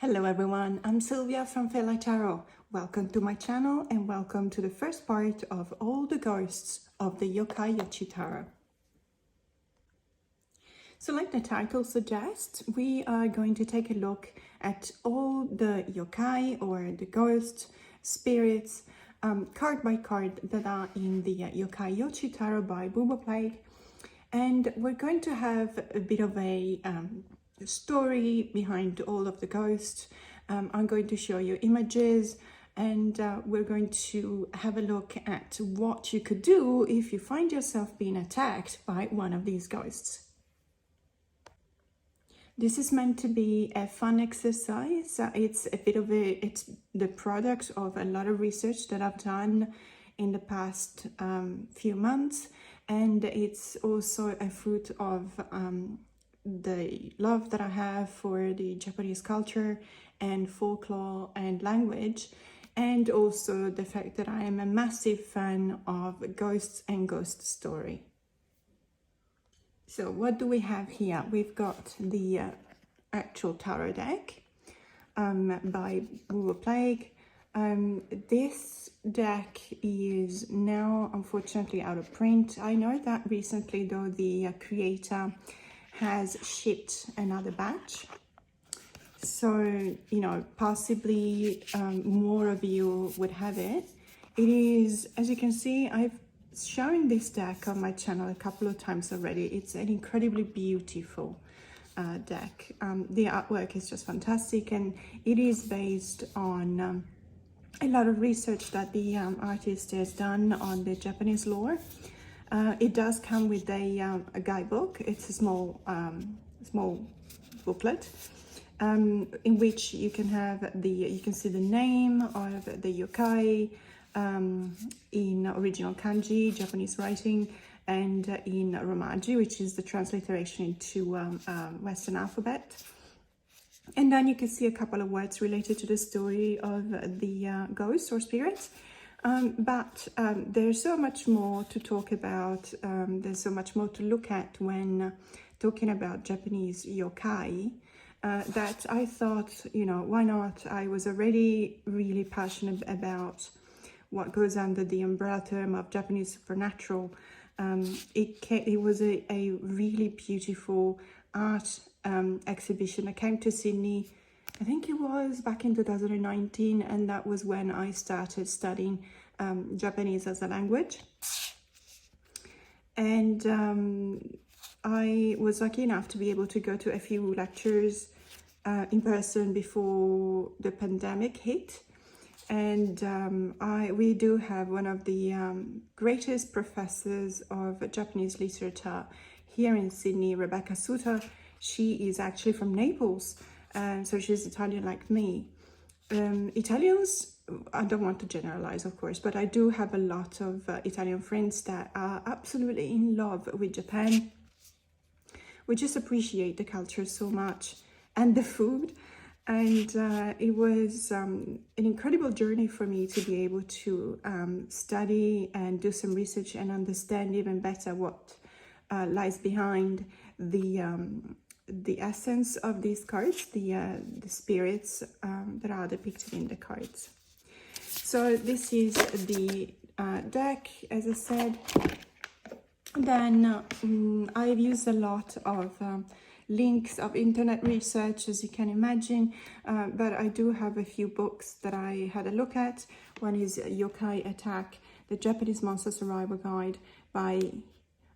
Hello everyone, I'm Sylvia from Fairlight Tarot. Welcome to my channel and welcome to the first part of all the ghosts of the Yokai Yochi Tarot. So like the title suggests, we are going to take a look at all the yokai or the ghosts, spirits, card by card that are in the Yokai Yochi Tarot by Bibliography. And we're going to have a bit of a story behind all of the ghosts. I'm going to show you images and we're going to have a look at what you could do if you find yourself being attacked by one of these ghosts. This is meant to be a fun exercise. It's the product of a lot of research that I've done in the past few months, and it's also a fruit of the love that I have for the Japanese culture and folklore and language, and also the fact that I am a massive fan of ghosts and ghost story. So what do we have here? We've got the actual tarot deck by Groom. This deck is now unfortunately out of print. I know that recently though the creator has shipped another batch, so you know, possibly more of you would have it. It is, as you can see, I've shown this deck on my channel a couple of times already. It's an incredibly beautiful deck. The artwork is just fantastic, and it is based on a lot of research that the artist has done on the Japanese lore. It does come with a guidebook. It's a small booklet in which you can have you can see the name of the yokai in original kanji, Japanese writing, and in romaji, which is the transliteration into Western alphabet. And then you can see a couple of words related to the story of the ghost or spirit. But there's so much more to talk about. There's so much more to look at when talking about Japanese yokai that I thought, you know, why not? I was already really passionate about what goes under the umbrella term of Japanese supernatural. It was a really beautiful art exhibition. I came to Sydney, I think it was back in 2019, and that was when I started studying Japanese as a language. And I was lucky enough to be able to go to a few lectures in person before the pandemic hit. And we do have one of the greatest professors of Japanese literature here in Sydney, Rebecca Suter. She is actually from Naples, so she's Italian like me. Italians, I don't want to generalize, of course, but I do have a lot of Italian friends that are absolutely in love with Japan. We just appreciate the culture so much and the food. And it was an incredible journey for me to be able to study and do some research and understand even better what lies behind the essence of these cards, the spirits that are depicted in the cards. So this is the deck, as I said. Then I've used a lot of links of internet research, as you can imagine, but I do have a few books that I had a look at. One is Yokai Attack, the Japanese Monster Survival Guide by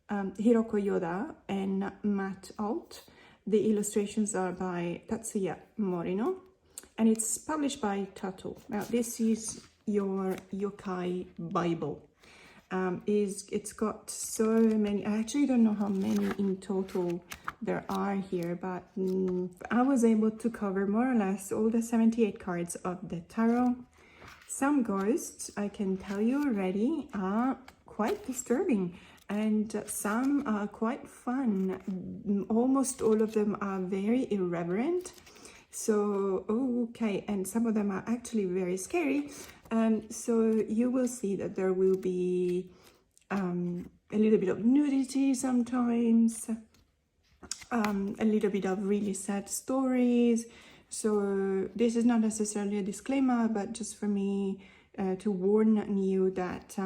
Hiroko Yoda and Matt Alt. The illustrations are by Tatsuya Morino, and it's published by Tattoo. Now this is your Yokai Bible. It's got so many, I actually don't know how many in total there are here, but I was able to cover more or less all the 78 cards of the tarot. Some ghosts, I can tell you already, are quite disturbing, and some are quite fun. Almost all of them are very irreverent. So, okay, and some of them are actually very scary. So you will see that there will be a little bit of nudity sometimes, a little bit of really sad stories, So this is not necessarily a disclaimer, but just for me to warn you that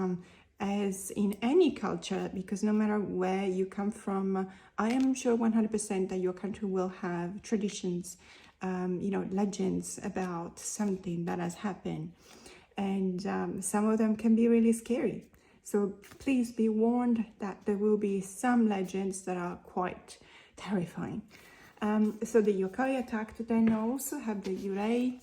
as in any culture, because no matter where you come from, I am sure 100% that your country will have traditions, legends about something that has happened. And some of them can be really scary. So please be warned that there will be some legends that are quite terrifying. So the yokai attack, then also have the yurei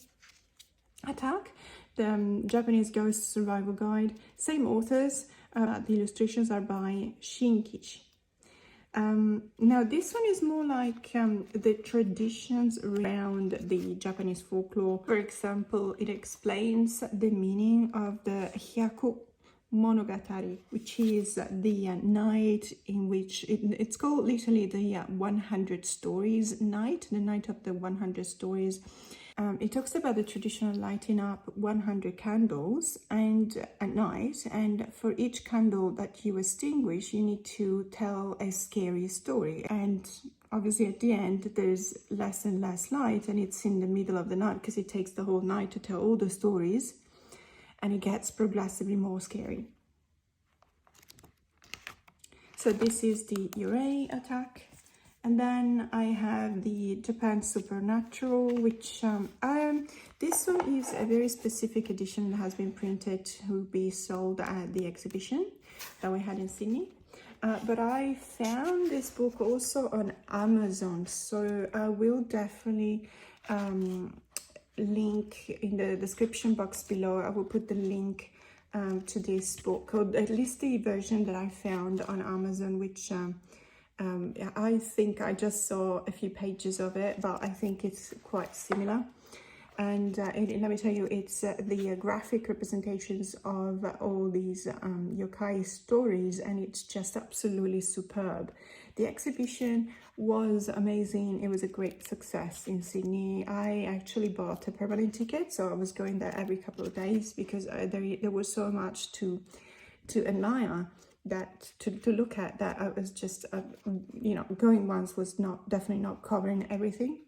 attack, the Japanese Ghost Survival Guide, same authors, the illustrations are by Shinkichi. Now this one is more like the traditions around the Japanese folklore. For example, it explains the meaning of the Hyaku Monogatari, which is the night in which it's called literally the 100 stories night, the night of the 100 stories. It talks about the traditional lighting up 100 candles and at night, and for each candle that you extinguish, you need to tell a scary story. And obviously at the end, there's less and less light, and it's in the middle of the night because it takes the whole night to tell all the stories, and it gets progressively more scary. So this is the yurei attack. And then I have the Japan Supernatural, which this one is a very specific edition that has been printed to be sold at the exhibition that we had in Sydney. But I found this book also on Amazon, so I will definitely link in the description box below. I will put the link to this book, or at least the version that I found on Amazon, which I think I just saw a few pages of it, but I think it's quite similar. And let me tell you, it's the graphic representations of all these yokai stories, and it's just absolutely superb. The exhibition was amazing. It was a great success in Sydney. I actually bought a permanent ticket, so I was going there every couple of days because there was so much to admire, that to look at, that I was just going once was definitely not covering everything.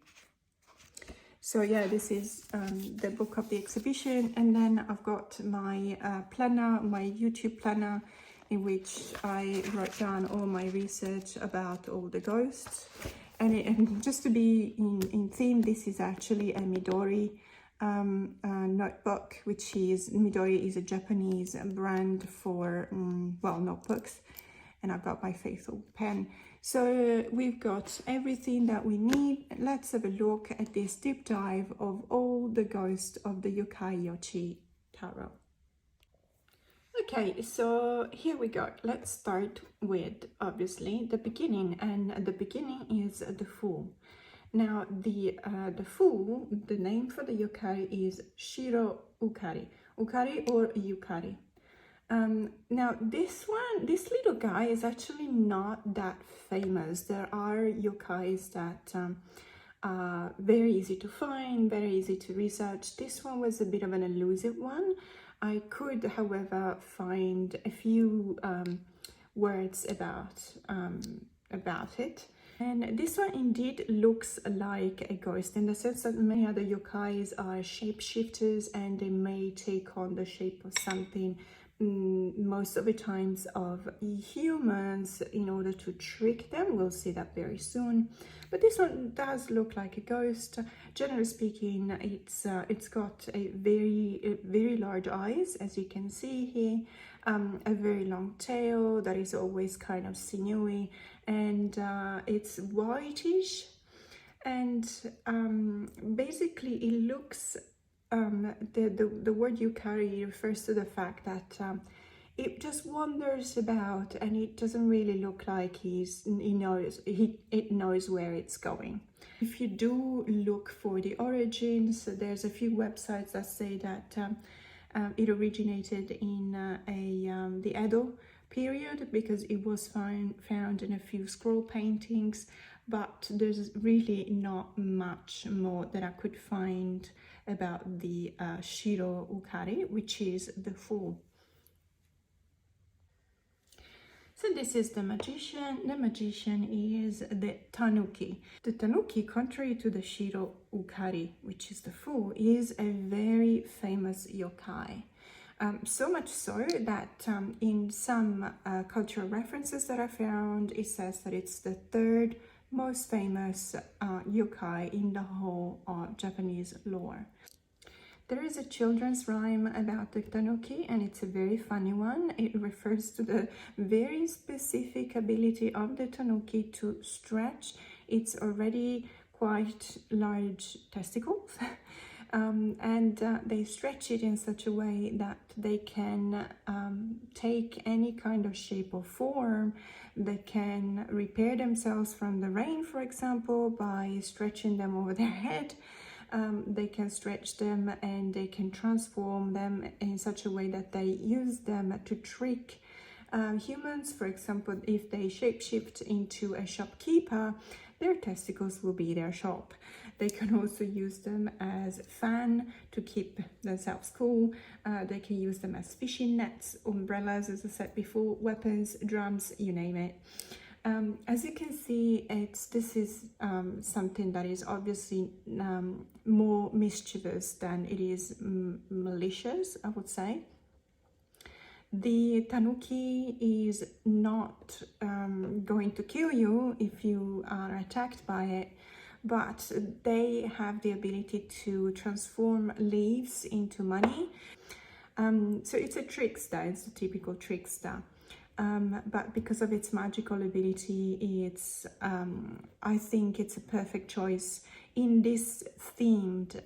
So yeah, this is the book of the exhibition, and then I've got my planner, my YouTube planner, in which I wrote down all my research about all the ghosts. And just to be in theme, this is actually a Midori notebook, which is, Midori is a Japanese brand for notebooks, and I've got my faithful pen. So we've got everything that we need. Let's have a look at this deep dive of all the ghosts of the Yokai Yochi Tarot. Okay, so here we go. Let's start with, obviously, the beginning, and the beginning is the Fool. Now, the Fool, the name for the yokai is Shiro Ukari, Ukari or Yukari. Now, this little guy is actually not that famous. There are yokais that are very easy to find, very easy to research. This one was a bit of an elusive one. I could, however, find a few words about it. And this one indeed looks like a ghost, in the sense that many other yokais are shapeshifters, and they may take on the shape of something, most of the times of humans, in order to trick them. We'll see that very soon. But this one does look like a ghost. Generally speaking, it's got a very large eyes, as you can see here, a very long tail that is always kind of sinewy, and it's whitish, and basically it looks, the word Yukari refers to the fact that it just wanders about, and it doesn't really look like it knows where it's going. If you do look for the origins, there's a few websites that say that it originated in the Edo period, because it was found in a few scroll paintings, but there's really not much more that I could find about the Shiro Ukari, which is the Fool. So this is the magician. The magician is the Tanuki. The Tanuki, contrary to the Shiro Ukari, which is the fool, is a very famous yokai. So much so that in some cultural references that I found, it says that it's the third most famous yokai in the whole Japanese lore. There is a children's rhyme about the Tanuki, and it's a very funny one. It refers to the very specific ability of the Tanuki to stretch its already quite large testicles. And they stretch it in such a way that they can take any kind of shape or form. They can repair themselves from the rain, for example, by stretching them over their head. They can stretch them and they can transform them in such a way that they use them to trick humans. For example, if they shapeshift into a shopkeeper, their testicles will be their shop. They can also use them as fan to keep themselves cool. They can use them as fishing nets, umbrellas, as I said before, weapons, drums, you name it. As you can see, this is something that is obviously more mischievous than it is malicious, I would say. The Tanuki is not going to kill you if you are attacked by it, but they have the ability to transform leaves into money. So it's a trickster, it's a typical trickster. But because of its magical ability, it's I think it's a perfect choice in this themed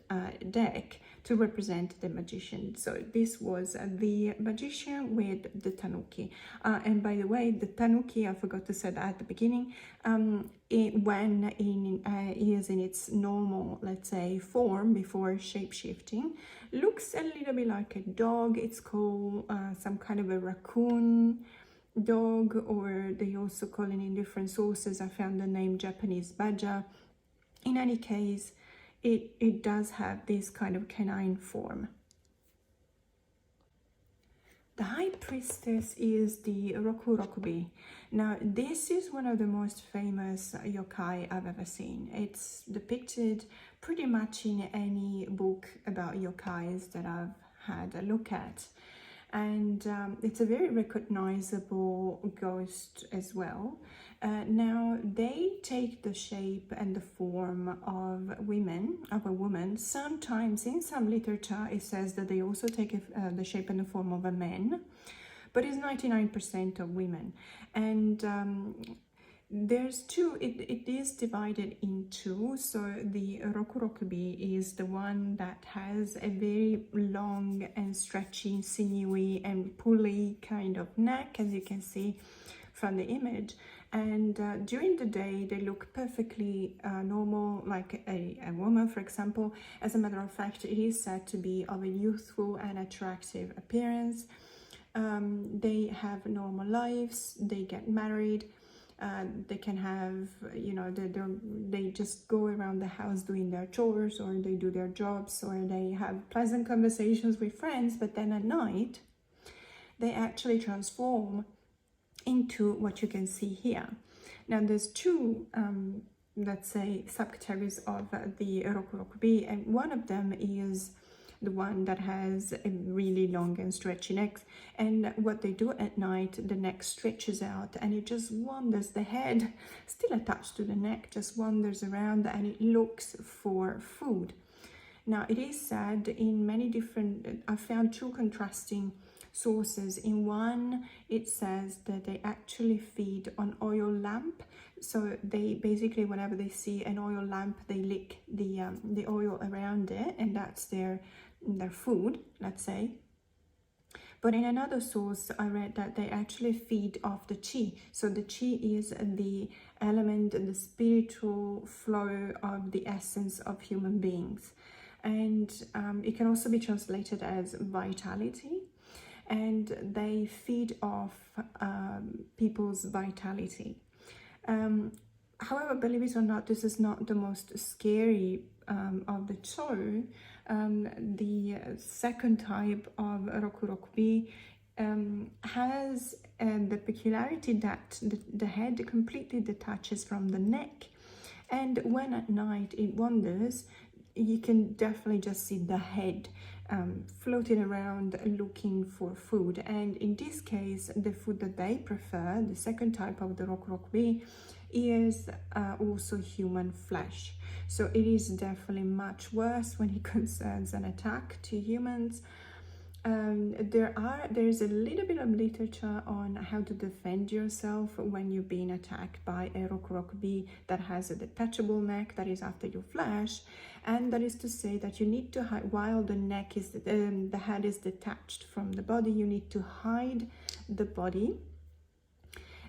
deck to represent the magician. So this was the magician with the Tanuki. And by the way, the Tanuki, I forgot to say that at the beginning, when it is in its normal, let's say, form before shape-shifting, looks a little bit like a dog. It's called some kind of a raccoon dog, or they also call it in different sources. I found the name Japanese badger. In any case, it does have this kind of canine form. The High Priestess is the Rokurokabi. Now, this is one of the most famous yokai I've ever seen. It's depicted pretty much in any book about yokais that I've had a look at. And it's a very recognizable ghost as well. Now, they take the shape and the form of a woman. Sometimes in some literature it says that they also take the shape and the form of a man, but it's 99% of women. And there's two, it is divided in two. So the Rokurokabi is the one that has a very long and stretchy, sinewy and pulley kind of neck, as you can see from the image. And during the day they look perfectly normal, like a woman, for example. As a matter of fact, it is said to be of a youthful and attractive appearance. They have normal lives, they get married. They can have, you know, they just go around the house doing their chores, or they do their jobs, or they have pleasant conversations with friends, but then at night they actually transform into what you can see here. Now there's two, let's say, subcategories of the Rokurokabi, and one of them is the one that has a really long and stretchy neck, and what they do at night, the neck stretches out and it just wanders, the head still attached to the neck just wanders around and it looks for food. Now it is said in many different, I found two contrasting sources. In one it says that they actually feed on oil lamp, so they basically, whenever they see an oil lamp, they lick the oil around it, and that's their food, let's say. But in another source I read that they actually feed off the chi. So the chi is the element, the spiritual flow of the essence of human beings, and it can also be translated as vitality. And they feed off people's vitality. However, believe it or not, this is not the most scary of the two. The second type of Rokurokabi has the peculiarity that the head completely detaches from the neck, and when at night it wanders, you can definitely just see the head floating around looking for food. And in this case, the food that they prefer, the second type of the Rokurokabi, is also human flesh. So it is definitely much worse when it concerns an attack to humans. There's a little bit of literature on how to defend yourself when you're being attacked by a Rokurokabi that has a detachable neck that is after your flesh, and that is to say that you need to hide while the head is detached from the body. You need to hide the body,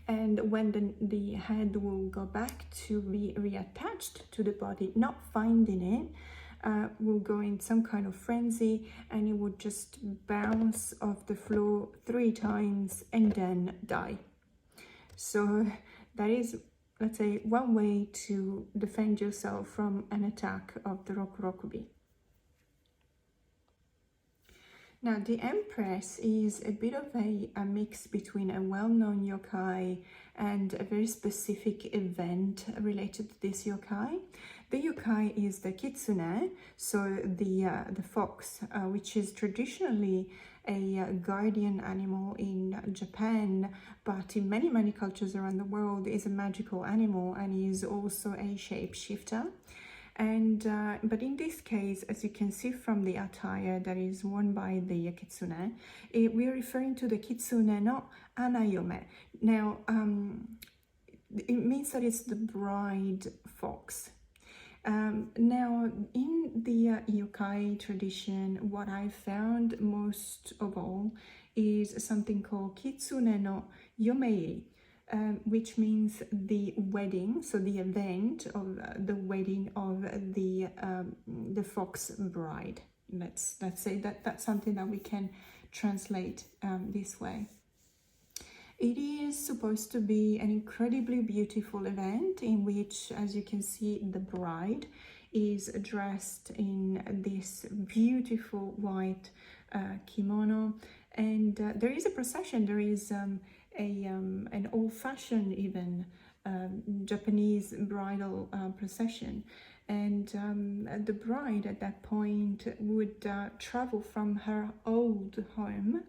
and when the head will go back to be reattached to the body, not finding it, will go in some kind of frenzy, and it would just bounce off the floor 3 times and then die. So that is, let's say, one way to defend yourself from an attack of the Rokurokabi. Now, the Empress is a bit of a mix between a well-known yokai and a very specific event related to this yokai. The yokai is the kitsune, so the fox, which is traditionally a guardian animal in Japan, but in many cultures around the world is a magical animal and is also a shapeshifter. And but in this case, as you can see from the attire that is worn by the kitsune, we are referring to the kitsune no anayome. Now, it means that it's the bride fox. Now, in the yokai tradition, what I found most of all is something called kitsune no yomei, which means the wedding, so the event of the wedding of the fox bride. Let's say that that's something that we can translate this way. It is supposed to be an incredibly beautiful event in which, as you can see, the bride is dressed in this beautiful white kimono, and there is a procession. There is an old-fashioned even Japanese bridal procession, and the bride at that point would travel from her old home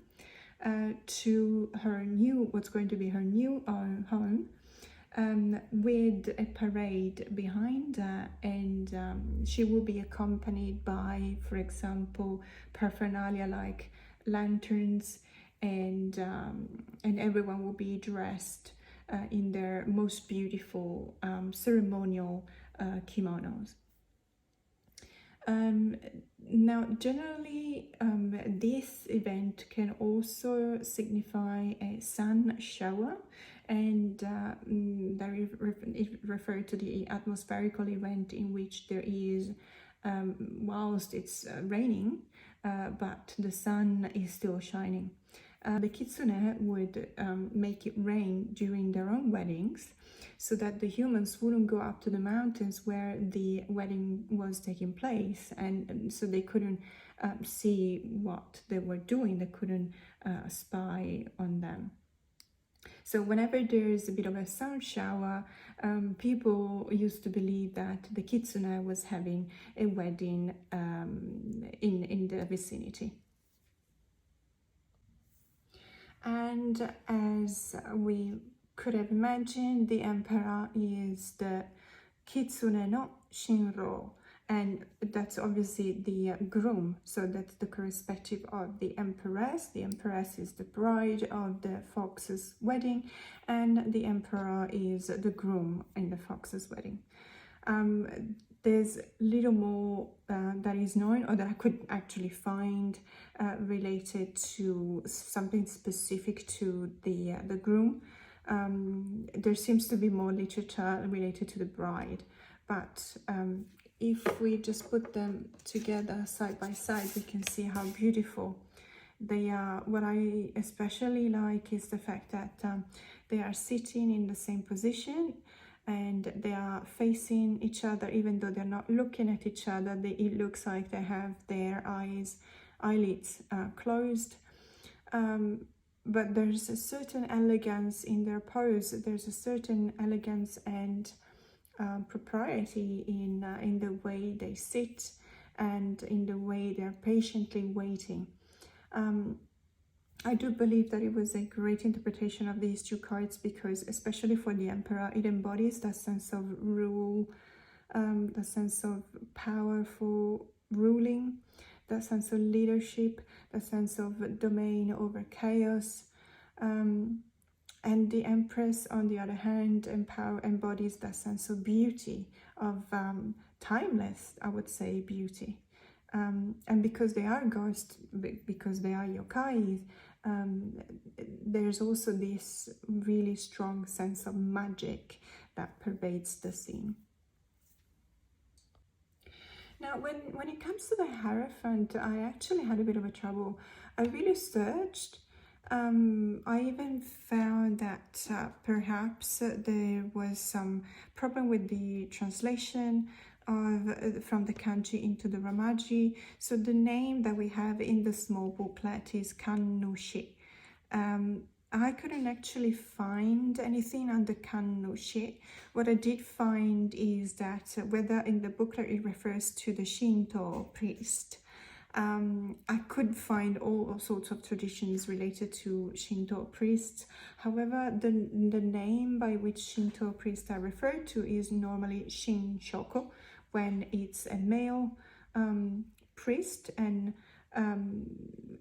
to her what's going to be her new home, with a parade behind her, and she will be accompanied by, for example, paraphernalia like lanterns, and everyone will be dressed in their most beautiful ceremonial kimonos. Now, generally, this event can also signify a sun shower, and that is referred to the atmospherical event in which there is, whilst it's raining, but the sun is still shining. The kitsune would make it rain during their own weddings, so that the humans wouldn't go up to the mountains where the wedding was taking place, and so they couldn't see what they were doing. They couldn't spy on them. So whenever there's a bit of a sun shower, people used to believe that the kitsune was having a wedding in the vicinity. And as we could have imagined, the emperor is the kitsune no shinro, and that's obviously the groom, so that's the perspective of the empress. The empress is the bride of the fox's wedding, and the emperor is the groom in the fox's wedding. There's little more that is known, or that I could actually find related to something specific to the groom. There seems to be more literature related to the bride, but if we just put them together side by side, we can see how beautiful they are. What I especially like is the fact that they are sitting in the same position, and they are facing each other, even though they're not looking at each other. It looks like they have their eyelids closed. but there's a certain elegance in their pose. There's a certain elegance and propriety in the way they sit and in the way they're patiently waiting. I do believe that it was a great interpretation of these two cards because, especially for the Emperor, it embodies that sense of rule, the sense of powerful ruling, that sense of leadership, the sense of domain over chaos. And the Empress, on the other hand, embodies that sense of beauty, of timeless, I would say, beauty. And because they are ghosts, because they are yokais, there's also this really strong sense of magic that pervades the scene. Now, when it comes to the Hierophant, I actually had a bit of a trouble. I really searched. I even found that perhaps there was some problem with the translation from the kanji into the romaji. So the name that we have in the small booklet is Kannushi. I couldn't actually find anything under Kannushi. What I did find is that whether in the booklet it refers to the Shinto Priest. I could find all sorts of traditions related to Shinto priests. However, the name by which Shinto priests are referred to is normally Shinshoko when it's a male priest, and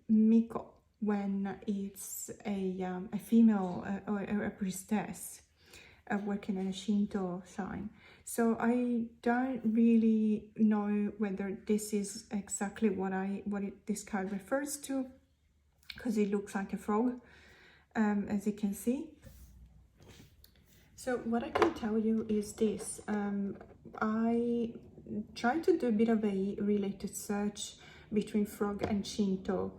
Miko when it's a female or a priestess working in a Shinto shrine. So I don't really know whether this is exactly what this card refers to, because it looks like a frog, as you can see. So what I can tell you is this. I tried to do a bit of a related search between frog and Shinto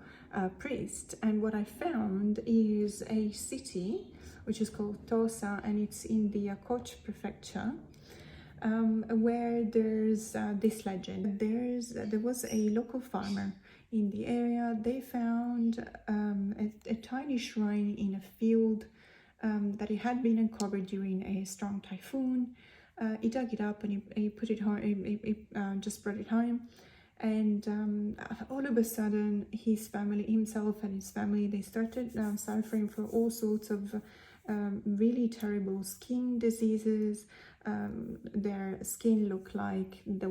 priest, and what I found is a city which is called Tosa, and it's in the Kochi prefecture, where there's this legend. There was a local farmer in the area. They found a tiny shrine in a field that it had been uncovered during a strong typhoon. He dug it up and he put it home. He just brought it home, and all of a sudden, himself and his family, they started suffering for all sorts of really terrible skin diseases. Their skin looked like the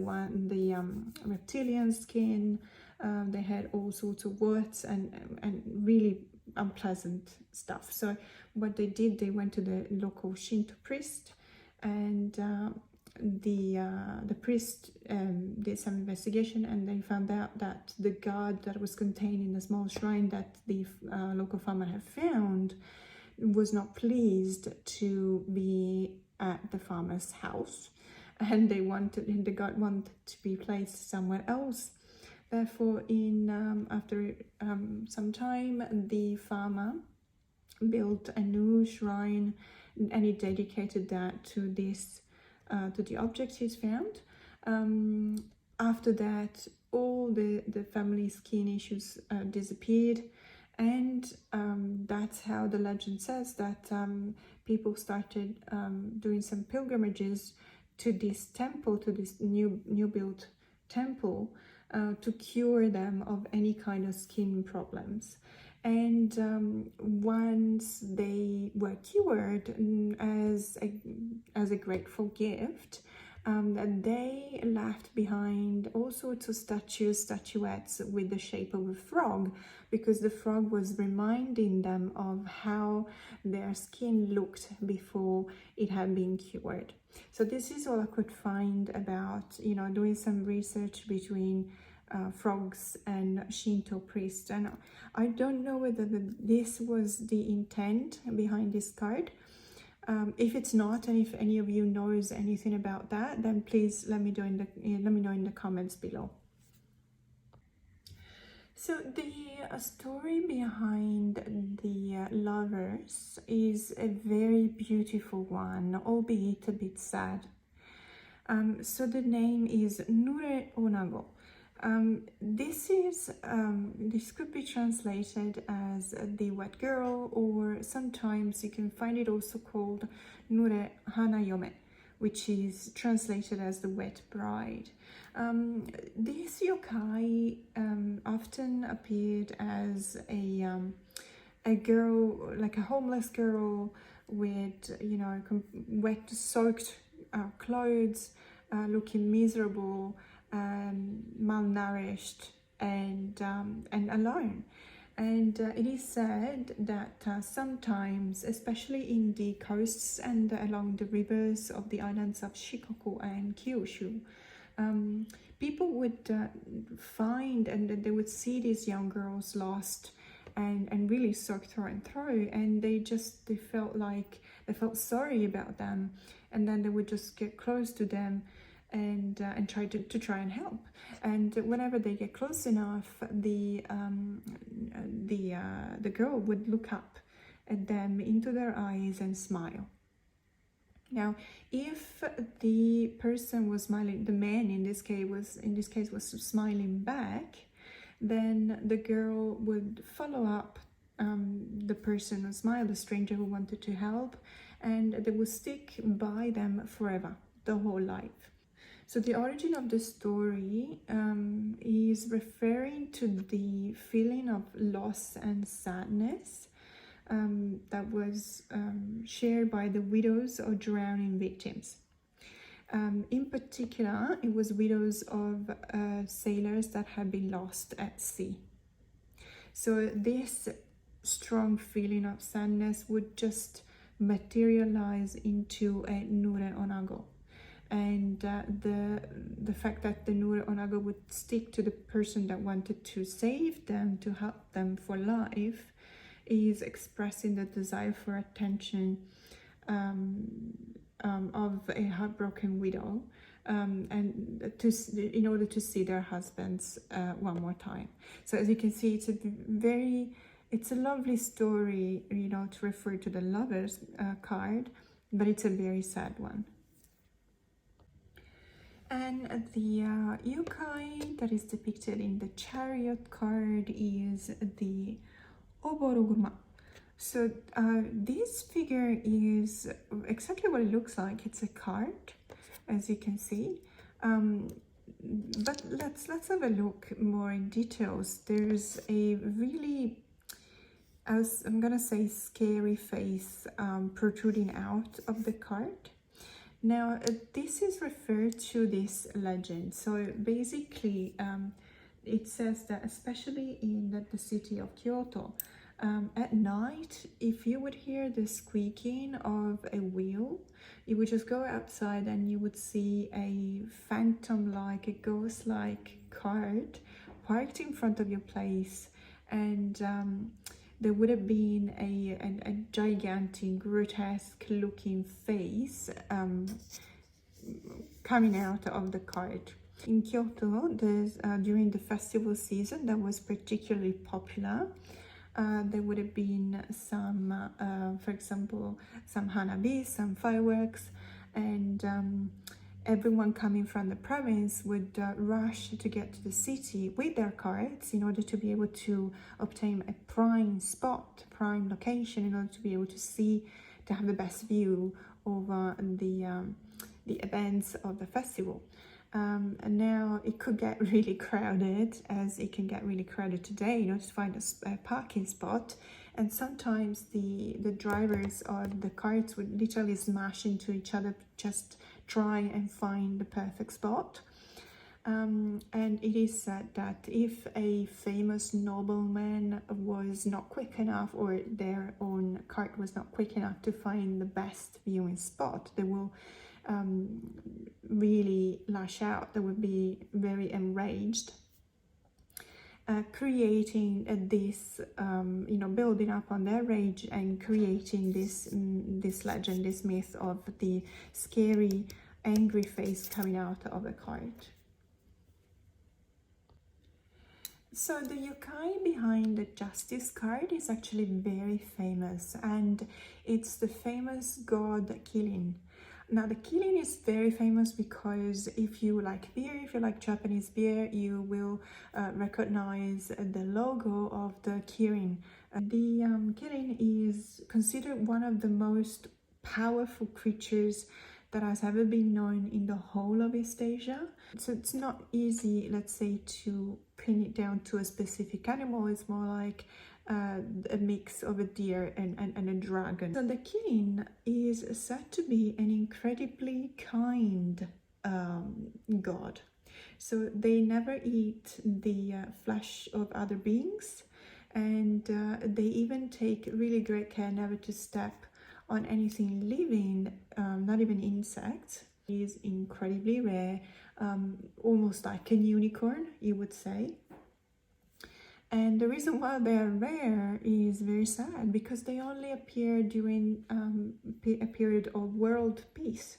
reptilian skin. They had all sorts of warts and really unpleasant stuff. So what they did, they went to the local Shinto priest, and the priest did some investigation, and they found out that the god that was contained in the small shrine that the local farmer had found was not pleased to be at the farmer's house, and the god wanted to be placed somewhere else. Therefore, after some time, the farmer built a new shrine, and he dedicated that to this to the object he's found. After that, all the family skin issues disappeared, and that's how the legend says that people started doing some pilgrimages to this temple, to this new built temple, to cure them of any kind of skin problems. And once they were cured, as a grateful gift, they left behind all sorts of statuettes with the shape of a frog, because the frog was reminding them of how their skin looked before it had been cured. So this is all I could find about, doing some research between frogs and Shinto priests, and I don't know whether this was the intent behind this card. If it's not, and if any of you knows anything about that, then please let me know in the comments below. So the story behind the lovers is a very beautiful one, albeit a bit sad. So the name is Nure Onago, This could be translated as the wet girl, or sometimes you can find it also called Nure Hanayome, which is translated as the wet bride. This yokai often appeared as a girl, like a homeless girl with, wet, soaked clothes, looking miserable, malnourished, and alone. And it is said that sometimes, especially in the coasts and along the rivers of the islands of Shikoku and Kyushu, people would find, and they would see these young girls lost and really soaked through and through, and they felt sorry about them, and then they would just get close to them and try to help. And whenever they get close enough, the girl would look up at them into their eyes and smile. Now, if the person was smiling, the man in this case was smiling back, then the girl would follow up the person who smiled, the stranger who wanted to help, and they would stick by them forever, the whole life. So the origin of the story is referring to the feeling of loss and sadness that was shared by the widows of drowning victims. In particular, it was widows of sailors that had been lost at sea. So this strong feeling of sadness would just materialize into a nure onago. And the fact that the nure onago would stick to the person that wanted to save them, to help them for life, is expressing the desire for attention of a heartbroken widow, and in order to see their husbands one more time. So as you can see, it's a lovely story, to refer to the lovers card, but it's a very sad one. And the yokai that is depicted in the chariot card is the Oboroguma. So this figure is exactly what it looks like. It's a card, as you can see. But let's have a look more in details. There's a really, I'm gonna say, scary face protruding out of the card. Now, this is referred to this legend. So basically, it says that especially in the city of Kyoto, at night, if you would hear the squeaking of a wheel, you would just go outside and you would see a phantom-like, a ghost-like cart parked in front of your place, and there would have been a gigantic, grotesque-looking face coming out of the cart. In Kyoto, during the festival season, that was particularly popular. There would have been some, for example, some hanabi, some fireworks, and everyone coming from the province would rush to get to the city with their carts in order to be able to obtain a prime spot, prime location, in order to be able to have the best view over the events of the festival. And now it could get really crowded, as it can get really crowded today, to find a parking spot. And sometimes the drivers of the carts would literally smash into each other, just try and find the perfect spot. And it is said that if a famous nobleman was not quick enough, or their own cart was not quick enough to find the best viewing spot, they will really lash out. They would be very enraged, creating this, building up on their rage and creating this legend, this myth of the scary, angry face coming out of a cart. So the yokai behind the Justice card is actually very famous, and it's the famous god Kilin. Now the killing is very famous because if you like beer, if you like Japanese beer, you will recognize the logo of the kirin. The kirin is considered one of the most powerful creatures that has ever been known in the whole of East Asia. So it's not easy, let's say, to pin it down to a specific animal. It's more like a mix of a deer and a dragon. So the kirin is said to be an incredibly kind god. So they never eat the flesh of other beings, and they even take really great care never to step on anything living, not even insects. It is incredibly rare, almost like a unicorn, you would say. And the reason why they are rare is very sad, because they only appear during a period of world peace.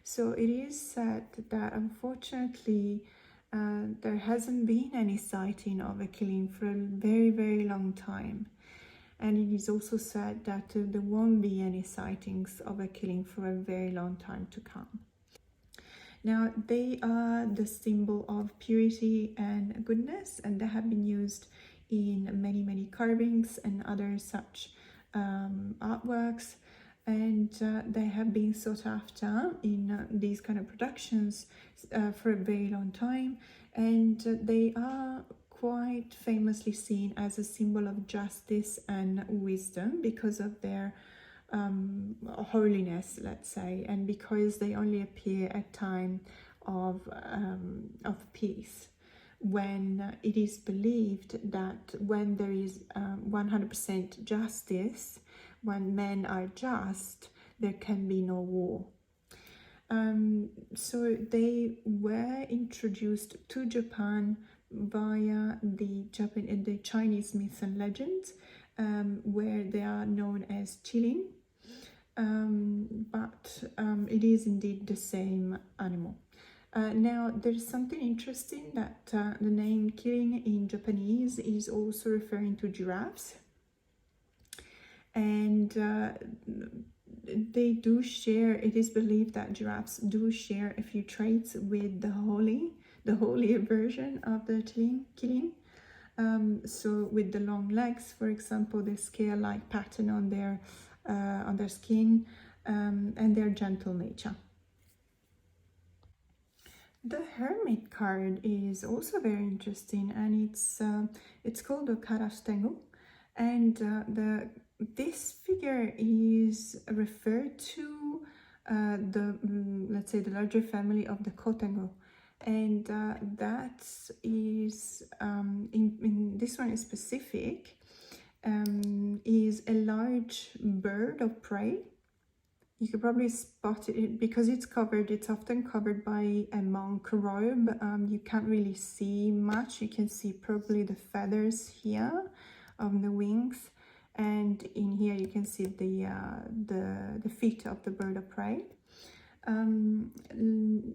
So it is said that unfortunately there hasn't been any sighting of a killing for a very, very long time. And it is also said that there won't be any sightings of a killing for a very long time to come. Now, they are the symbol of purity and goodness, and they have been used in many, many carvings and other such artworks. And they have been sought after in these kind of productions for a very long time. And they are quite famously seen as a symbol of justice and wisdom because of their holiness, let's say, and because they only appear at time of peace, when it is believed that when there is 100% justice, when men are just, there can be no war. So they were introduced to Japan via the Chinese myths and legends, where they are known as qilin. But it is indeed the same animal. Now, there's something interesting that the name kirin in Japanese is also referring to giraffes. And they do share, it is believed that giraffes do share a few traits with the holier version of the kirin. So with the long legs, for example, the scale-like pattern on their skin, and their gentle nature. The Hermit card is also very interesting, and it's called the Karastengo, and this figure is referred to let's say the larger family of the Kotengo, and that is in this one is specific. Is a large bird of prey. You could probably spot it because it's often covered by a monk robe. You can't really see much. You can see probably the feathers here on the wings, and in here you can see the feet of the bird of prey.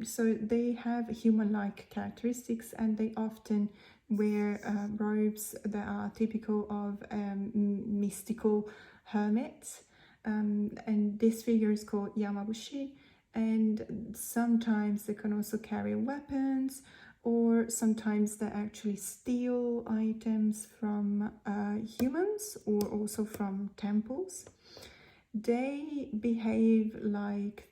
So they have human-like characteristics, and they often wear robes that are typical of mystical hermits. And this figure is called Yamabushi, and sometimes they can also carry weapons, or sometimes they actually steal items from humans or also from temples. They behave like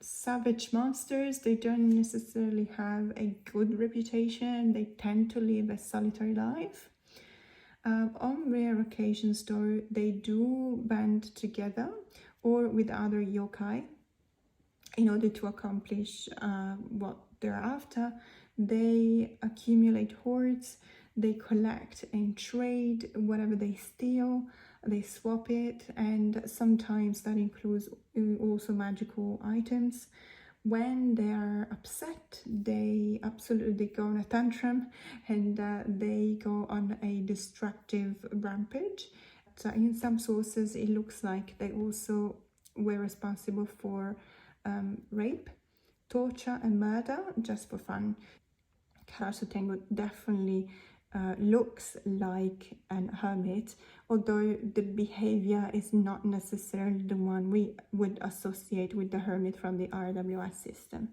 savage monsters. They don't necessarily have a good reputation. They tend to live a solitary life. On rare occasions, though, they do band together or with other yokai in order to accomplish what they're after. They accumulate hoards, they collect and trade whatever they steal, they swap it, and sometimes that includes also magical items. When they are upset, they absolutely go on a tantrum, and they go on a destructive rampage. In some sources, it looks like they also were responsible for rape, torture, and murder just for fun. Karasu Tengu definitely looks like an hermit, although the behavior is not necessarily the one we would associate with the hermit from the RWS system.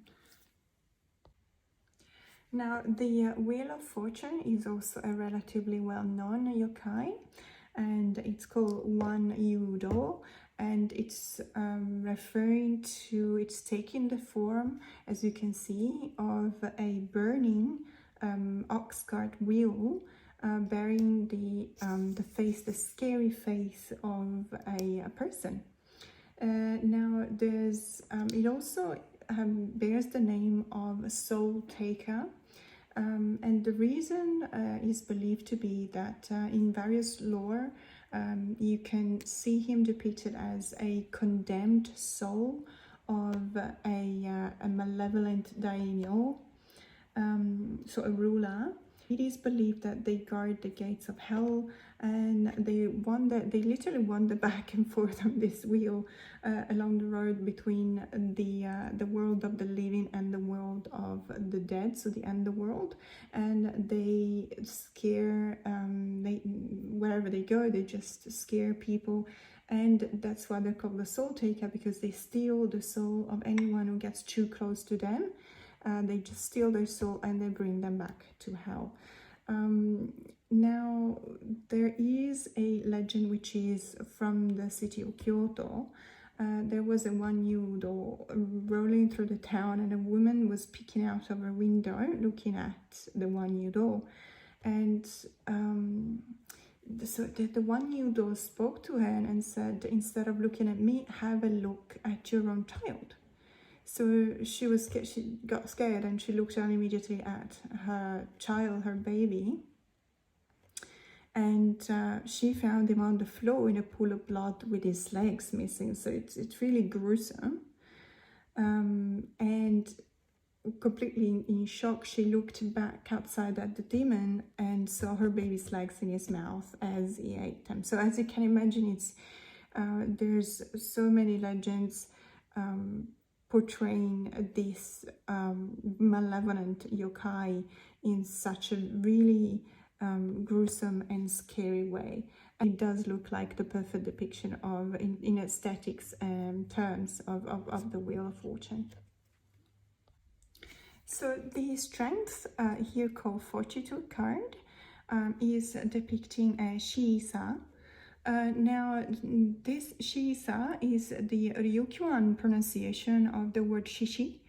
Now, the Wheel of Fortune is also a relatively well-known yokai, and it's called One Yudo, and it's it's taking the form, as you can see, of a burning ox cart wheel bearing the scary face of a person. Now, it also bears the name of Soul Taker. And the reason is believed to be that in various lore, you can see him depicted as a condemned soul of a malevolent daimyo, so a ruler. It is believed that they guard the gates of hell, and they literally wander back and forth on this wheel along the road between the world of the living and the world of the dead, so the underworld. And they scare, wherever they go, they just scare people. And that's why they're called the Soul Taker, because they steal the soul of anyone who gets too close to them. They just steal their soul and they bring them back to hell. Now, there is a legend which is from the city of Kyoto. There was a one yudo rolling through the town, and a woman was peeking out of her window looking at the one yudo. And so the one yudo spoke to her and said, instead of looking at me, have a look at your own child. So she was scared, she got scared, and she looked down immediately at her child, her baby. And she found him on the floor in a pool of blood with his legs missing. So it's really gruesome. And completely in shock, she looked back outside at the demon and saw her baby's legs in his mouth as he ate them. So as you can imagine, there's so many legends portraying this malevolent yokai in such a really gruesome and scary way. And it does look like the perfect depiction of, in aesthetics terms, of the Wheel of Fortune. So the strength here called Fortitude card is depicting a Shiisa. Now, this Shiisa is the Ryukyuan pronunciation of the word Shishi,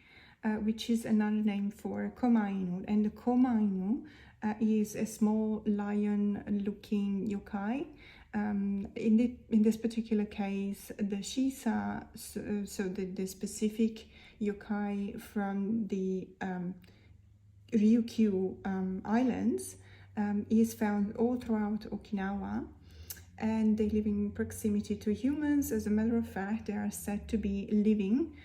which is another name for Komainu. And the Komainu is a small lion-looking yokai. In this particular case, the Shiisa, so the specific yokai from the Ryukyu Islands, is found all throughout Okinawa. And they live in proximity to humans. As a matter of fact, they are said to be living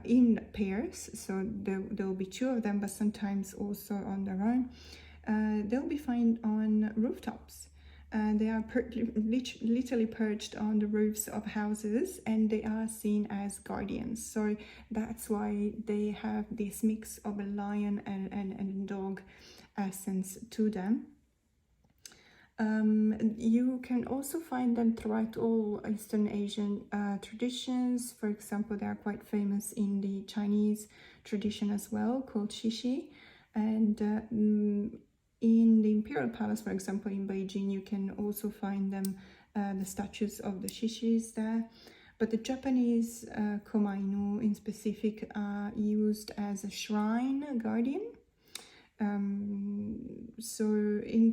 in pairs. So there will be two of them, but sometimes also on their own. They'll be found on rooftops. They are literally perched on the roofs of houses, and they are seen as guardians. So that's why they have this mix of a lion and dog essence to them. You can also find them throughout all Eastern Asian traditions. For example, they are quite famous in the Chinese tradition as well, called Shishi. And in the Imperial Palace, for example, in Beijing, you can also find them, the statues of the Shishis there. But the Japanese Komainu in specific are used as a shrine guardian. So in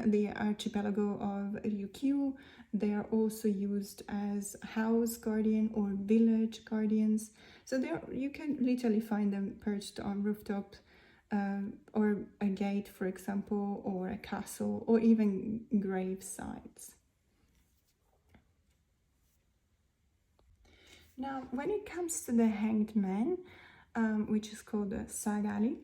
the archipelago of Ryukyu, they are also used as house guardian or village guardians. So you can literally find them perched on rooftops, or a gate, for example, or a castle, or even grave sites. Now, when it comes to the Hanged Man, which is called the Sagali,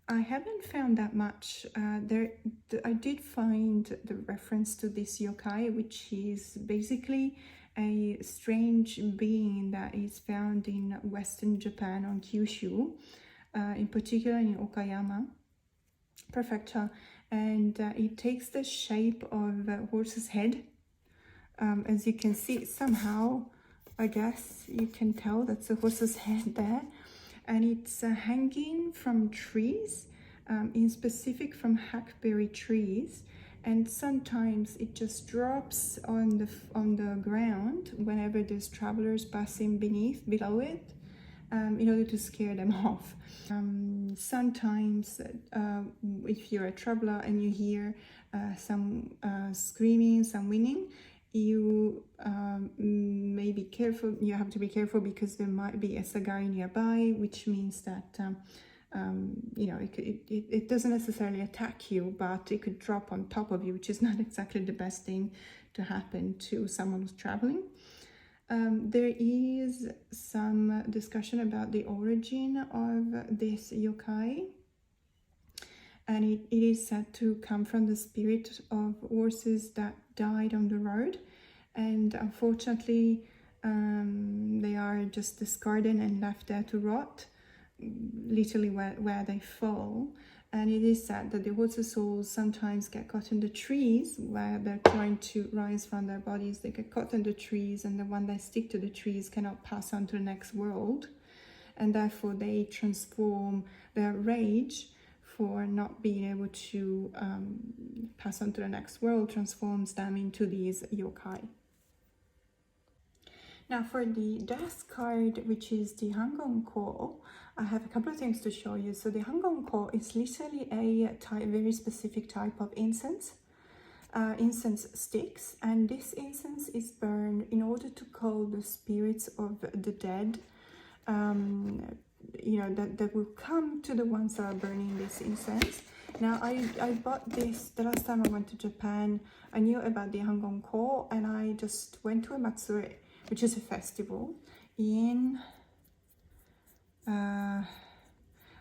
I haven't found that much. I did find the reference to this yokai, which is basically a strange being that is found in Western Japan on Kyushu, in particular in Okayama. prefecture, and it takes the shape of a horse's head. As you can see, somehow, I guess you can tell that's a horse's head there, and it's hanging from trees, in specific from hackberry trees, and sometimes it just drops on the ground whenever there's travelers passing below it, in order to scare them off. Sometimes if you're a traveler and you hear some screaming, some whining, you may be careful. You have to be careful because there might be a Sagali nearby, which means that you know, it doesn't necessarily attack you, but it could drop on top of you, which is not exactly the best thing to happen to someone who's traveling. There is some discussion about the origin of this yokai, and it is said to come from the spirit of horses that died on the road, and unfortunately they are just discarded and left there to rot, literally where they fall. And it is said that the horses' souls sometimes get caught in the trees where they're trying to rise from their bodies. They get caught in the trees, and the one that stick to the trees cannot pass on to the next world, and therefore they transform their rage for not being able to pass on to the next world, transforms them into these yokai. Now for the death card, which is the Hangon-ko, I have a couple of things to show you. So the Hangon-ko is literally a very specific type of incense, incense sticks, and this incense is burned in order to call the spirits of the dead, you know, that will come to the ones that are burning this incense. Now I bought this the last time I went to Japan. I knew about the Hangon-ko, and I just went to a matsuri, which is a festival in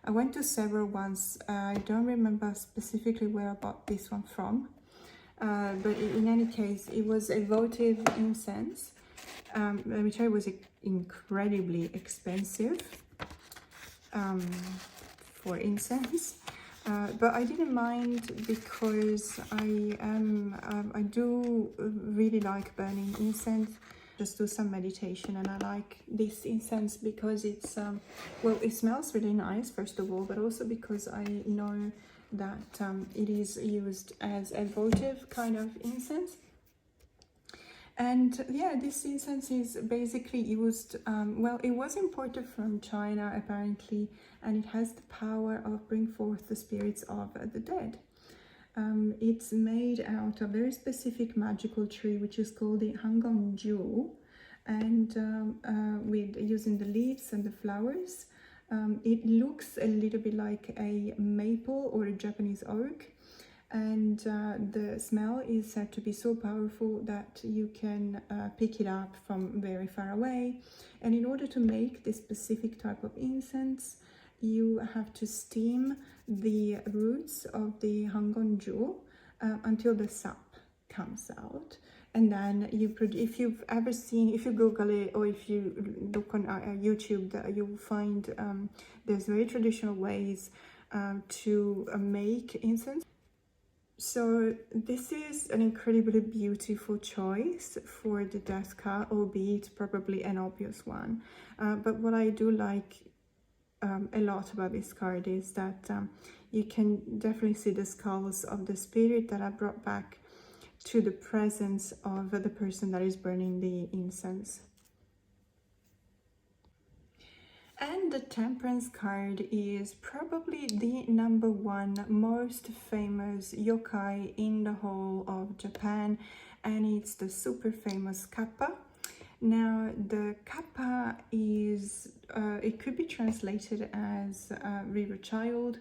I went to several ones. I don't remember specifically where I bought this one from, but in any case, it was a votive incense, which was incredibly expensive for incense, but I didn't mind because I do really like burning incense. Just do some meditation, and I like this incense because it's well, it smells really nice, first of all, but also because I know that it is used as a votive kind of incense. And yeah, this incense is basically used, well, it was imported from China apparently, and it has the power of bringing forth the spirits of the dead. It's made out of a very specific magical tree, which is called the Hangonju, and with using the leaves and the flowers, it looks a little bit like a maple or a Japanese oak, and the smell is said to be so powerful that you can pick it up from very far away. And in order to make this specific type of incense, you have to steam the roots of the Hangonju until the sap comes out. And then if you've ever seen, if you Google it or if you look on YouTube, you'll find there's very traditional ways to make incense. So this is an incredibly beautiful choice for the death card, albeit probably an obvious one. But what I do like a lot about this card is that you can definitely see the skulls of the spirit that are brought back to the presence of the person that is burning the incense. And the Temperance card is probably the #1 most famous yokai in the whole of Japan, and it's the super famous Kappa. Now, the Kappa is, it could be translated as River Child.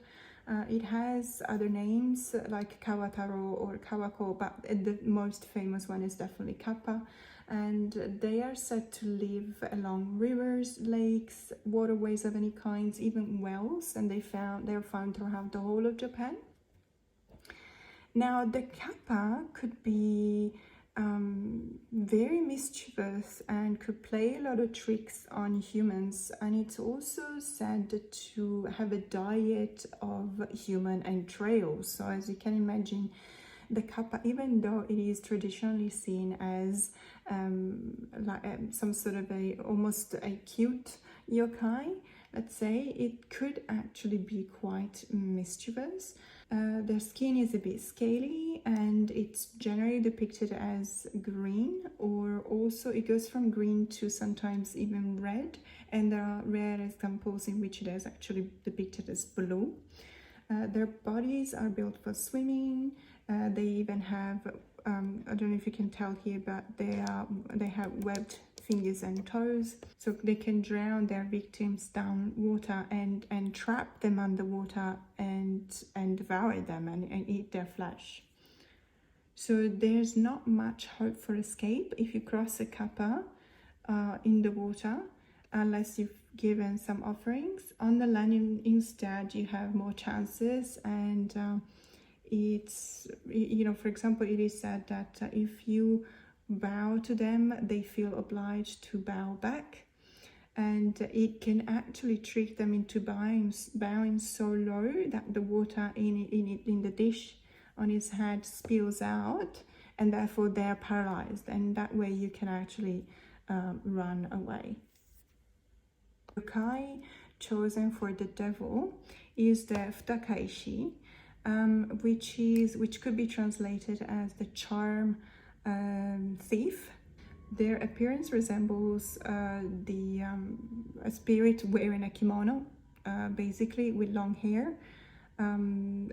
It has other names like Kawataro or Kawako, but the most famous one is definitely Kappa. And they are said to live along rivers, lakes, waterways of any kinds, even wells, and they're found throughout the whole of Japan. Now, the Kappa could be very mischievous and could play a lot of tricks on humans, and it's also said to have a diet of human entrails. So as you can imagine, the Kappa, even though it is traditionally seen as some sort of almost a cute yokai, let's say, it could actually be quite mischievous. Their skin is a bit scaly and it's generally depicted as green, or also it goes from green to sometimes even red, and there are rare examples in which it is actually depicted as blue. Their bodies are built for swimming. They even have, I don't know if you can tell here, but they have webbed fingers and toes, so they can drown their victims down water and trap them underwater and devour them and eat their flesh. So there's not much hope for escape if you cross a Kappa in the water, unless you've given some offerings. On the land instead, you have more chances, and it's, you know, for example, it is said that if you bow to them, they feel obliged to bow back, and it can actually trick them into bowing so low that the water in the dish on his head spills out, and therefore they're paralyzed, and that way you can actually run away. Yokai chosen for the devil is the Takaishi, which could be translated as the charm thief. Their appearance resembles a spirit wearing a kimono, basically with long hair.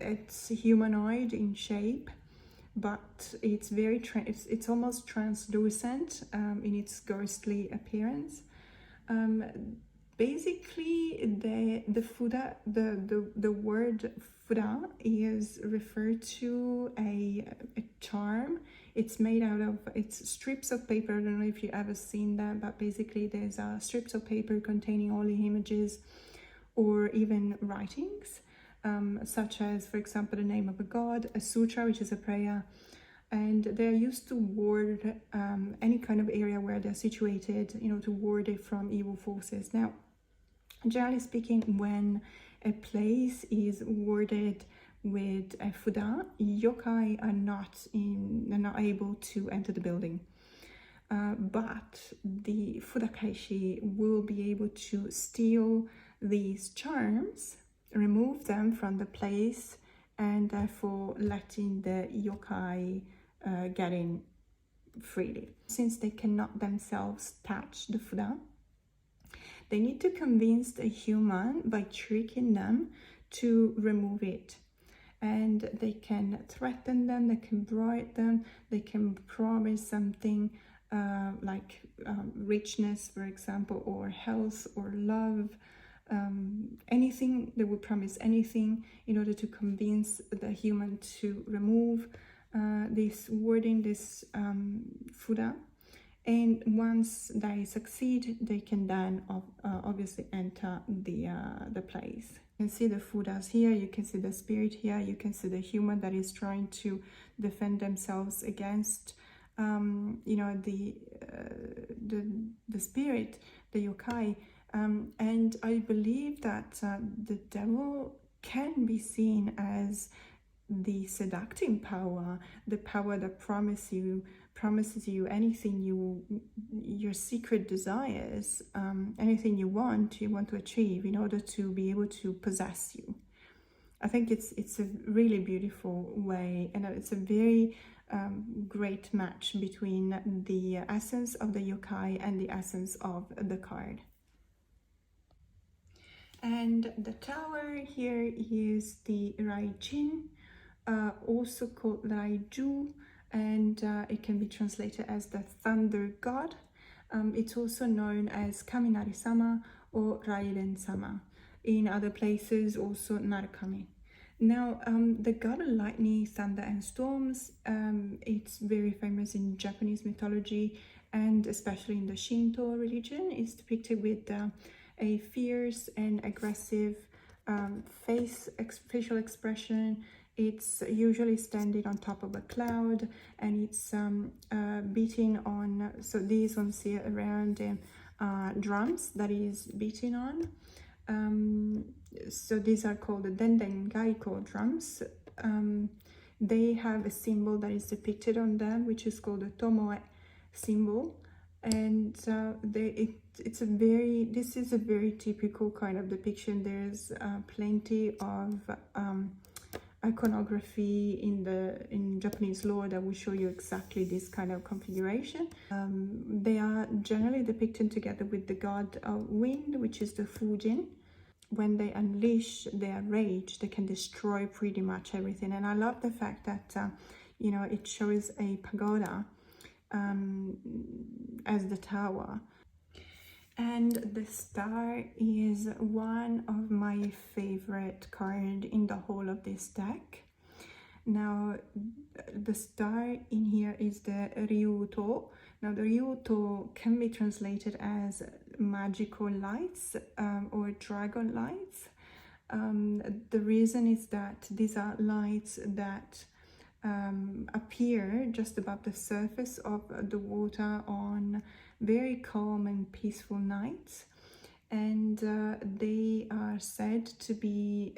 It's humanoid in shape, but it's very it's almost translucent in its ghostly appearance. Basically, the fuda, the word fuda is referred to a charm. It's made out of, it's strips of paper. I don't know if you've ever seen that, but basically there's strips of paper containing only images or even writings, such as, for example, the name of a god, a sutra, which is a prayer, and they're used to ward any kind of area where they're situated, you know, to ward it from evil forces. Now, generally speaking, when a place is warded with a fuda, yokai are not able to enter the building. But the fudakaishi will be able to steal these charms, remove them from the place, and therefore letting the yokai get in freely. Since they cannot themselves touch the fuda, they need to convince the human by tricking them to remove it. And they can threaten them, they can bribe them, they can promise something like richness, for example, or health or love, anything. They will promise anything in order to convince the human to remove this wording, this fuda. And once they succeed, they can then obviously enter the place. You can see the fudas here, you can see the spirit here, you can see the human that is trying to defend themselves against you know, the spirit, the yokai. And I believe that the devil can be seen as the seducting power, the power that promises you anything your secret desires, anything you want to achieve in order to be able to possess you. I think it's a really beautiful way, and it's a very great match between the essence of the yokai and the essence of the card. And the tower here is the Raichin, also called Raiju, and it can be translated as the thunder god. It's also known as Kaminari-sama or Rairen-sama. In other places, also Narakami. Now, the god of lightning, thunder, and storms, it's very famous in Japanese mythology, and especially in the Shinto religion. It's depicted with a fierce and aggressive facial expression, It's usually standing on top of a cloud, and it's beating on, so these ones here around drums that is beating on. So these are called the Denden Gaiko drums. They have a symbol that is depicted on them, which is called the Tomoe symbol. And this is a very typical kind of depiction. There's plenty of iconography in Japanese lore that will show you exactly this kind of configuration. They are generally depicted together with the god of wind, which is the Fujin. When they unleash their rage, they can destroy pretty much everything. And I love the fact that you know, it shows a pagoda as the tower. And the star is one of my favorite cards in the whole of this deck. Now, the star in here is the Ryuto. Now, the Ryuto can be translated as magical lights or dragon lights. The reason is that these are lights that appear just above the surface of the water on very calm and peaceful nights, and they are said to be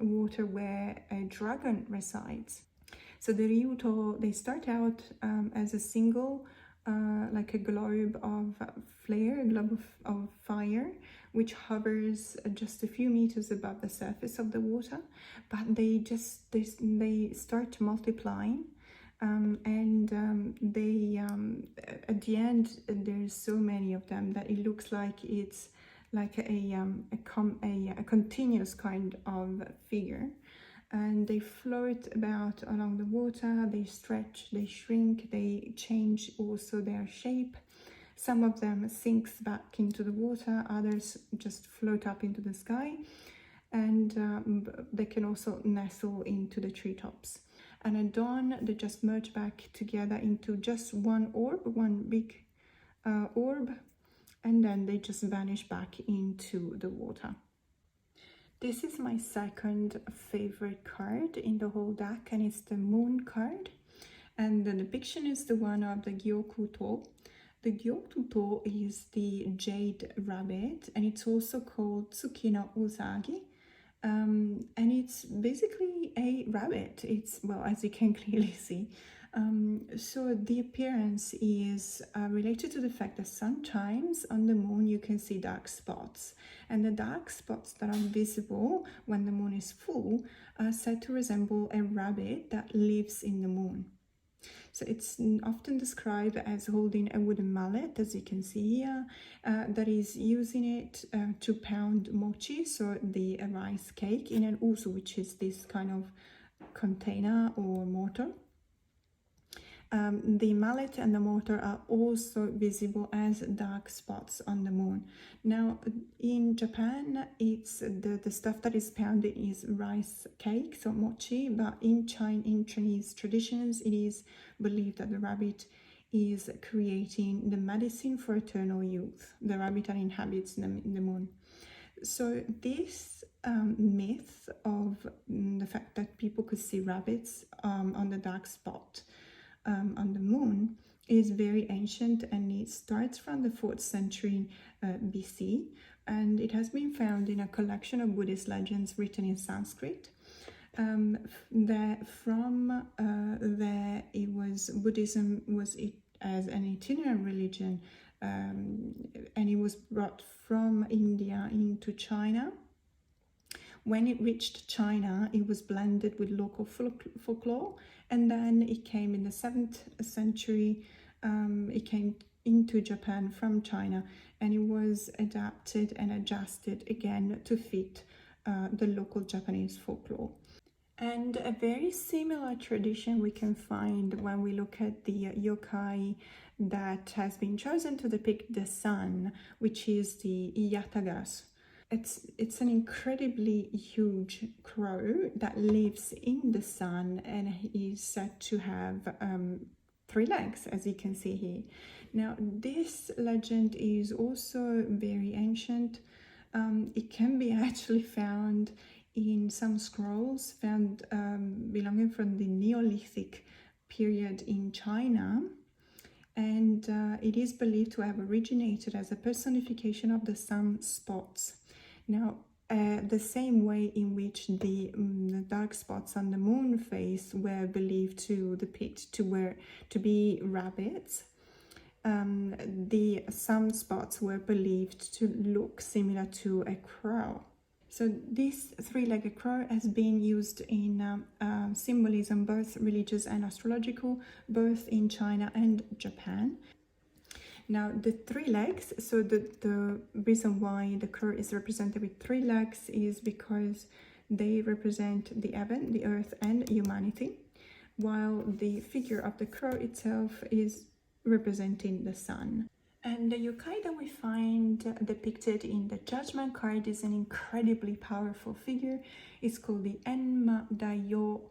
water where a dragon resides. So the Ryuto, they start out as a single like a globe of flare, a globe of fire, which hovers just a few meters above the surface of the water, but they start multiplying, and they at the end there's so many of them that it looks like it's like a continuous kind of figure. And they float about along the water, they stretch, they shrink, they change also their shape. Some of them sinks back into the water, others just float up into the sky, and they can also nestle into the treetops. And at dawn, they just merge back together into just one orb, one big orb, and then they just vanish back into the water. This is my second favorite card in the whole deck, and it's the Moon card. And the depiction is the one of the Gyokuto. The Gyokuto is the jade rabbit, and it's also called Tsukino Uzagi. And it's basically a rabbit. It's, well, as you can clearly see. So the appearance is related to the fact that sometimes on the moon you can see dark spots, and the dark spots that are visible when the moon is full are said to resemble a rabbit that lives in the moon. So it's often described as holding a wooden mallet, as you can see here, that is using it to pound mochi, so the rice cake, in an usu, which is this kind of container or mortar. The mallet and the mortar are also visible as dark spots on the moon. Now, in Japan, it's the stuff that is pounded is rice cake, so mochi, but in Chinese traditions, it is believed that the rabbit is creating the medicine for eternal youth, the rabbit that inhabits the moon. So this myth of the fact that people could see rabbits on the dark spot on the moon is very ancient, and it starts from the 4th century BC, and it has been found in a collection of Buddhist legends written in Sanskrit. That from there, it was Buddhism was as an itinerant religion, and it was brought from India into China. When it reached China, it was blended with local folklore, and then it came in the 7th century. It came into Japan from China, and it was adapted and adjusted again to fit the local Japanese folklore. And a very similar tradition we can find when we look at the yokai that has been chosen to depict the sun, which is the Yatagarasu. It's an incredibly huge crow that lives in the sun and is said to have 3 legs, as you can see here. Now, this legend is also very ancient. It can be actually found in some scrolls found belonging from the Neolithic period in China, and it is believed to have originated as a personification of the sunspots. Now, the same way in which the dark spots on the moon face were believed to depict to be rabbits, the sunspots were believed to look similar to a crow. So this three-legged crow has been used in symbolism, both religious and astrological, both in China and Japan. Now the three legs, so the reason why the crow is represented with three legs is because they represent the heaven, the earth, and humanity, while the figure of the crow itself is representing the sun. And the yokai that we find depicted in the judgment card is an incredibly powerful figure. It's called the Enma Dayo.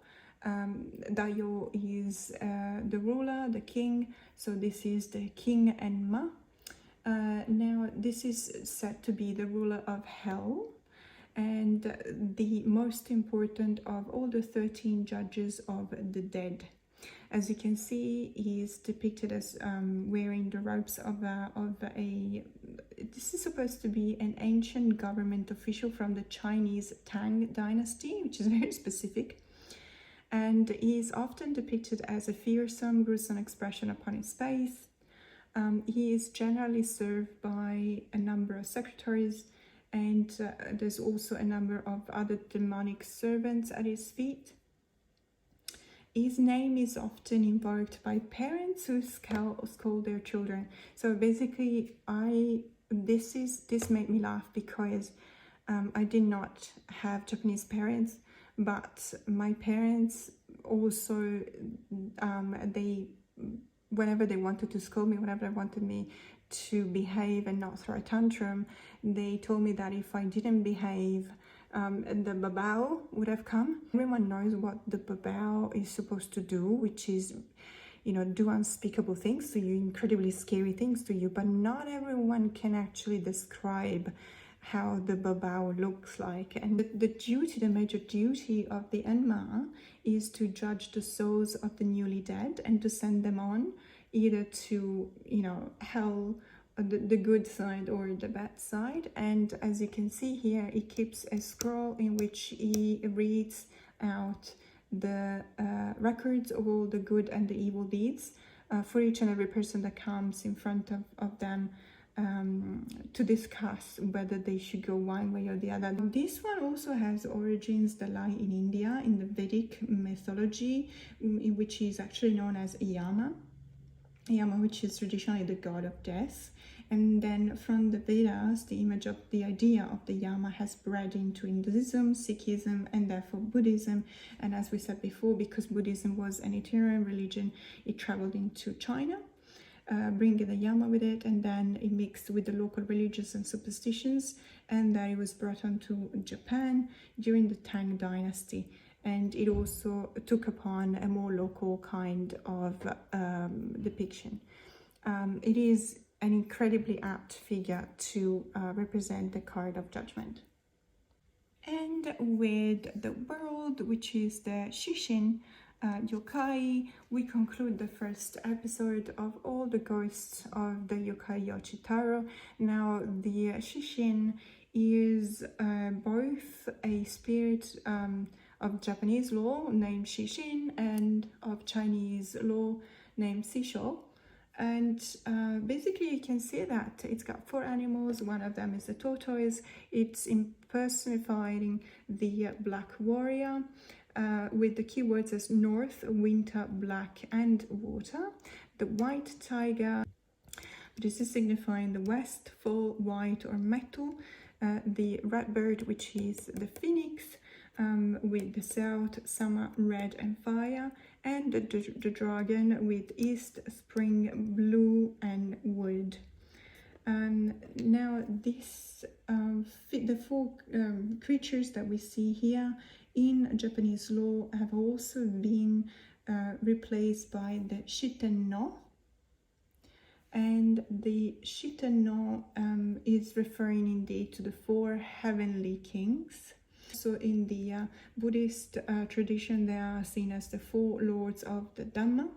Dayo is the ruler, the king. So this is the King Enma. Now this is said to be the ruler of hell and the most important of all the 13 judges of the dead. As you can see, he is depicted as wearing the robes of a. This is supposed to be an ancient government official from the Chinese Tang dynasty, which is very specific. And he is often depicted as a fearsome, gruesome expression upon his face. He is generally served by a number of secretaries, and there's also a number of other demonic servants at his feet. His name is often invoked by parents who scold their children. So basically, this made me laugh because I did not have Japanese parents, but my parents also whenever they wanted to scold me, whenever they wanted me to behave and not throw a tantrum, they told me that if I didn't behave, the Babao would have come. Everyone knows what the Babao is supposed to do, which is, do unspeakable things to you, incredibly scary things to you, but not everyone can actually describe how the Babao looks like. And the major duty of the Enma is to judge the souls of the newly dead and to send them on either to, hell, the good side or the bad side. And as you can see here, he keeps a scroll in which he reads out the records of all the good and the evil deeds for each and every person that comes in front of them to discuss whether they should go one way or the other. This one also has origins that lie in India, in the Vedic mythology, in which he is actually known as Yama, which is traditionally the god of death. And then from the Vedas, the idea of the Yama has spread into Hinduism, Sikhism, and therefore Buddhism. And as we said before, because Buddhism was an itinerant religion, it traveled into China, bringing the Yama with it, and then it mixed with the local religions and superstitions, and then it was brought onto Japan during the Tang dynasty. And it also took upon a more local kind of depiction. It is an incredibly apt figure to represent the card of judgment. And with the world, which is the Shishin yokai, we conclude the first episode of all the ghosts of the Yokai Yochi Tarot. Now, the Shishin is both a spirit of Japanese law named Shishin and of Chinese law named Sisho. And basically you can see that it's got 4 animals. One of them is a tortoise. It's impersonating the black warrior with the keywords as north, winter, black, and water. The white tiger, this is signifying the west, fall, white, or metal. The red bird, which is the phoenix, with the south, summer, red, and fire, and the dragon with east, spring, blue, and wood. Now this the 4 creatures that we see here in Japanese law have also been replaced by the shiten no. And the shiten no is referring indeed to the 4 heavenly kings. So in the Buddhist tradition, they are seen as the four lords of the Dhamma.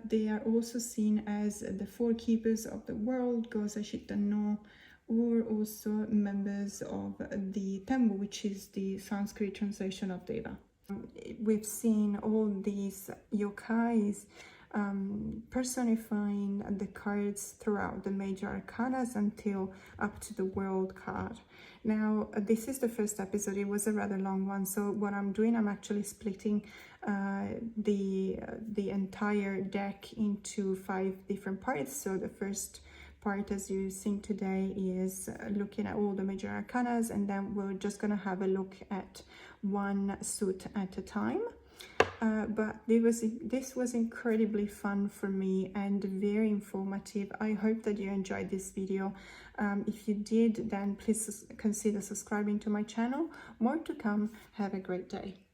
They are also seen as the four keepers of the world, Gosa Shitano, or also members of the temple, which is the Sanskrit translation of Deva. We've seen all these yokais personifying the cards throughout the major arcanas until up to the world card. Now, this is the first episode. It was a rather long one, so what I'm doing, I'm actually splitting the entire deck into 5 different parts. So the first part, as you've seen today, is looking at all the major arcanas, and then we're just gonna have a look at one suit at a time. But this was incredibly fun for me and very informative. I hope that you enjoyed this video. If you did, then please consider subscribing to my channel. More to come. Have a great day.